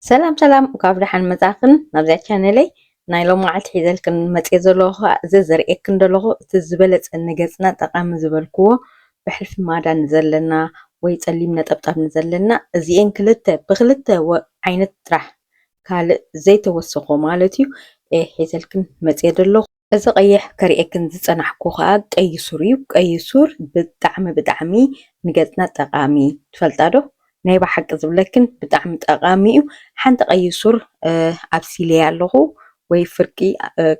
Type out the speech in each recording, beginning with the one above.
سلام سلام وكاب دحن مزاخن نبزع channelي نايلو معلت حيزلكن متي زلوخو زرئكن دلوخو تزبلت እንገጽና ጠቃሚ ዝበልክዎ بحلف ማዳ ንዘለና ወይ ጸሊም ነጠብጣብ ንዘለና እዚአን ክልተ ብክልተ ዓይነት ጥራሕ ካልእ ዘይተወሰኾ ማለት እዩ ሒዘልክን መጽ ደለኹ እዚ ቀይሕ ከሪአክን ዝጸናሕኩ ከዓ ቀይ ሱር እዩ ቀይ ሱር ብጣዕሚ ንገጽና ጠቃሚ ትፈልጣዶ ናይ ባሕቂ ዝብለክን ብጣዕሚ ጠቃሚ እዩ ሓንቲ ቀይ ሱር ኣብሲልያ ኣለኹ ወይ ፍርቂ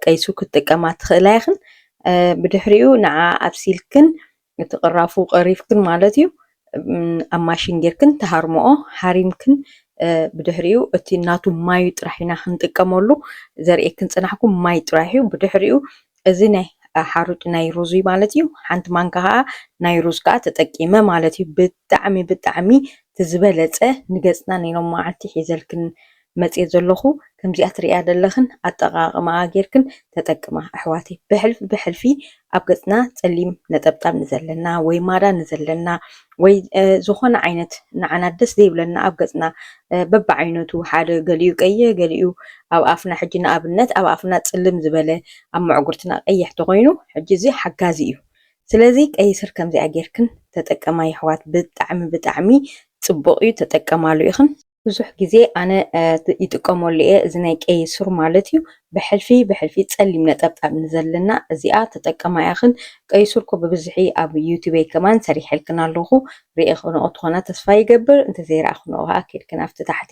ቀይ ሱር ክትጥቀማ ትኽእላ ኢኽን ብድሕሪኡ ንዓ ኣብሲልክን እቲ ቅራፉ ቀሪፍክን ማለት እዩ ኣብ ማሽን ጌርክን ተሃርምኦ ሃሪምክን ብድሕሪኡ እቲ ናቱ ማዩ ጥራሕ ኢና ክንጥቀመሉ ዘርኤክን ጽናሕኩ ማይ ጥራሕ እዩ ብድሕሪኡ እዚ ናይ ሓሩጭ ናይ ሩዝ ማለት እዩ ሓንቲ ማንካ ከዓ ናይ ሩዝ ከዓ ተጠቂመ ማለት እዩ ብጣዕሚ ትዝበለጸ ንገጽና ነይኖም ማዓልቲ ሒዘልክን መጽእ ዘለኹ ከምዚኣ ትሪኣ ዘለኽን ኣጠቃቅማ ጌርክን ተጠቅማ ኣሕዋተይ ብሕልፊ ኣብ ገጽና ጸሊም ነጠብጣብ ንዘለና ወይ ማዳ ንዘለና ወይ ዝኾነ ዓይነት ንዓና ደስ ዘይብለና ኣብ ገጽና በብዓይነቱ ሓደ ገሊኡ ቀይሕ ገሊኡ ኣብ ኣፍና ሕጂ ንኣብነት ኣብ ኣፍና ጽልም ዝበለ ኣብ መዕጉርትና ቀይሕ ተኮይኑ ሕጂ እዚ ሓጋዚ እዩ ስለዚ ቀይ ሱር ከምዚኣ ጌርክን ተጠቀማ ይሕዋት ብጣዕሚ ጽቡቕ እዩ ተጠቀማሉ ኢኽን ብዙሕ ግዜ ኣነ ይጥቀመሉ እየ እዚ ናይ ቀይ ሱር ማለት እዩ ብሕልፊ ጸሊም ነጠብጣብ ንዘለና እዚኣ ተጠቀማ ኢኽን ቀይ ሱር ኮ ብብዝሒ ኣብ ዩቲዩብ ከማን ሰሪሕልክን ኣለኹ ሪኢኽኖ ትኾና ተስፋ ይገብር እንተ ዘይረኣኽኖ ከዓ ከድክን ኣብቲ ታሕቲ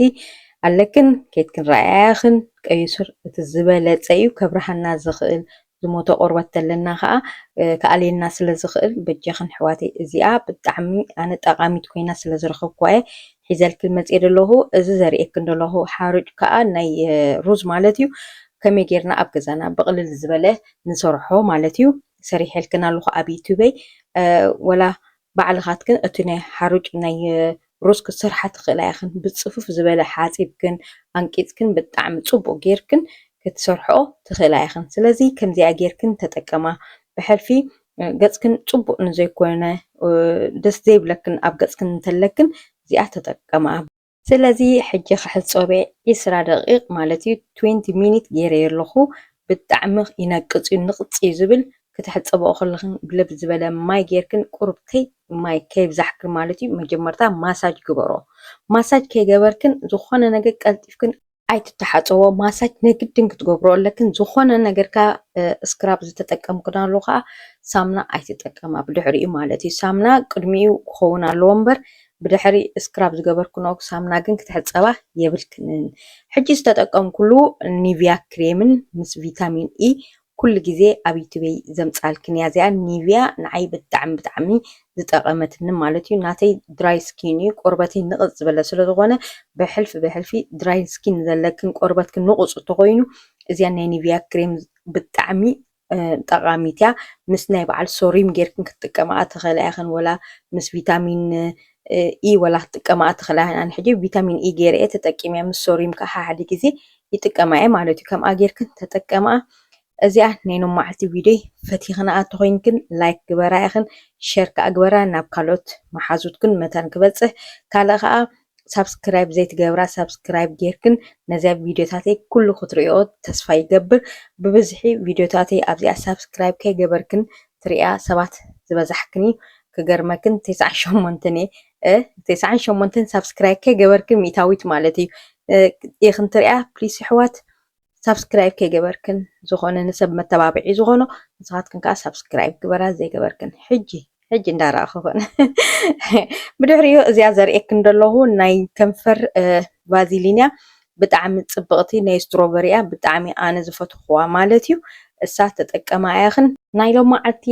ኣለክን ከድክን ረኣያኽን ቀይ ሱር እቲ ዝበለጸ እዩ ከብርሃና ዝኽእል ዝሞተ ቆርበት ዘለና ከዓ ከኣልየና ስለ ዝኽእል በጀኽን ሕዋተይ እዚኣ ብጣዕሚ ኣነ ጠቃሚት ኮይና ስለ ዝረኸብኳ ሒዘልክን መጽእ ደለኹ እዚ ዘርኤክን ደለኹ ሓሩጭ ከዓ ናይ ሩዝ ማለት እዩ ከመይ ጌርና ኣብ ገዛና ብቕልል ዝበለ ንሰርሖ ማለት እዩ ሰሪሕልክን ኣለኹ ኣብ ዩቲዩበይ ወላ ባዕልኻትክን እቲ ናይ ሓሩጭ ናይ ሩዝ ክስርሓ ትኽእላ ኢኽን ብጽፉፍ ዝበለ ሓጺብክን ኣንቂጽክን ብጣዕሚ ጽቡቕ ጌርክን ክትሰርሖ ትኽእላ ኢኽን ስለዚ ከምዚኣ ጌርክን ተጠቀማ ብሕልፊ ገጽክን ጽቡቕ ንዘይኮነ ደስ ዘይብለክን ኣብ ገጽክን እንተለክን እዚኣ ተጠቀማ ስለዚ ሕጂ ክሕጾበ 20 ደቂቕ ማለት እዩ 20 ሚኒት ገይረ ኣለኹ ብጣዕሚ ይነቅጽ ንቕጽ ዝብል ክትሕጽበኦ ከለኽን ብለብ ዝበለ ማይ ጌርክን ቁርብተይ ማይ ከይብዛሕክን ማለት እዩ መጀመርታ ማሳጅ ግበሮ ማሳጅ ከይገበርክን ዝኾነ ነገር ቀልጢፍክን ኣይትተሓጽቦ ማሳጅ ነግድን ክትገብሮ ኣለክን ዝኾነ ነገርካ ስክራብ ዝተጠቀምክናሉ ከዓ ሳምና ኣይትጠቀማ ብድሕሪኡ ማለት እዩ ሳምና ቅድሚኡ ክኸውን ኣለዎ እምበር ብድሕሪ ስክራብ ዝገበርክኖ ሳምና ግን ክትሕጸባ የብልክንን ሕጂ ዝተጠቀምኩሉ ኒቪያ ክሬምን ምስ ቪታሚን ኢ ኩሉ ግዜ ኣብ ዩቲዩብ ዘምጻልክን እያ እዚኣ ኒቪያ ንዓይ ብጣዕሚ ዝጠቐመትኒ ማለት እዩ ናተይ ድራይ ስኪን እዩ ቆርበተይ ንቕጽ ዝበለ ስለ ዝኾነ ብሕልፊ ድራይ ስኪን ዘለክን ቆርበትክን ንቑጽ ተኮይኑ እዚኣ ናይ ኒቪያ ክሬም ብጣዕሚ ጠቃሚት እያ ምስ ናይ በዓል ሶሪም ጌርክን ክትጥቀማ ትኽእላ ኢኽን ወላ ምስ ቪታሚን ኢ ወላ ክትጥቀማ ትኽእላ ኢኽን ሕጂ ቪታሚን ኢ ጌርየ ተጠቂመ ምስ ሶሪም ከዓ ሓደ ግዜ ይጥቀማ እየ ማለት እዩ ከምኣ ጌርክን ተጠቀማ እዚኣ ናይ ኖም ማዓልቲ ቪድዮ ፈቲኽና ኣተኮይንክን ላይክ ግበራ ኢኽን ሼር ከዓ ግበራ ናብ ካልኦት መሓዙትክን መተን ክበጽሕ ካልእ ከዓ ሳብስክራይብ ዘይትገብራ ሳብስክራይብ ጌርክን ነዚያ ቪድዮታተይ ኩሉ ክትሪኦ ተስፋ ይገብር ብብዝሒ ቪድዮታተይ ኣብዚኣ ሳብስክራይብ ከይገበርክን ትሪኣ ሰባት ዝበዛሕክን ክገርመክን 98 ሳብስክራይብ ከይገበርክን ሚታዊት ማለት እዩ ኢኽን ትሪኣ ፕሊስ ኣሕዋት ሳብስክራይብ ከይገበርክን ዝኾነ ንሰብ መተባብዒ ዝኾኖ ንስኻትክን ከዓ ሳብስክራይብ ግበራ ዘይገበርክን ሕጂ እንዳረኣኽኹን ብድሕሪኡ እዚኣ ዘርኤክን ደለኹ ናይ ከንፈር ቫዝሊንያ ብጣዕሚ ጽብቕቲ ናይ ስትሮበሪያ ብጣዕሚ ኣነ ዝፈትኽዋ ማለት እዩ እሳ ተጠቀማ ኢኽን ናይ ሎም መዓልቲ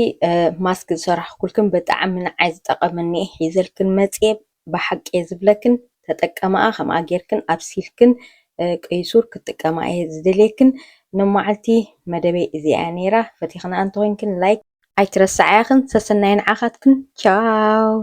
ማስክ ዝሰርሕ ኩልክን ብጣዕሚ ንዓይ ዝጠቐመኒ ሒዘልክን መጽእ ብሓቂ ዝብለክን ተጠቀማ ከምኣ ጌርክን ኣብሲልክን ቀይ ሱር ክትጥቀማ እየ ዝደልየክን ኖም መዓልቲ መደበይ እዚኣ ነይራ ፈቲኽና እንተኮይንክን ላይክ ኣይትረሳዕ ኢኽን ሰሰናይ ንዓኻትክን ቻው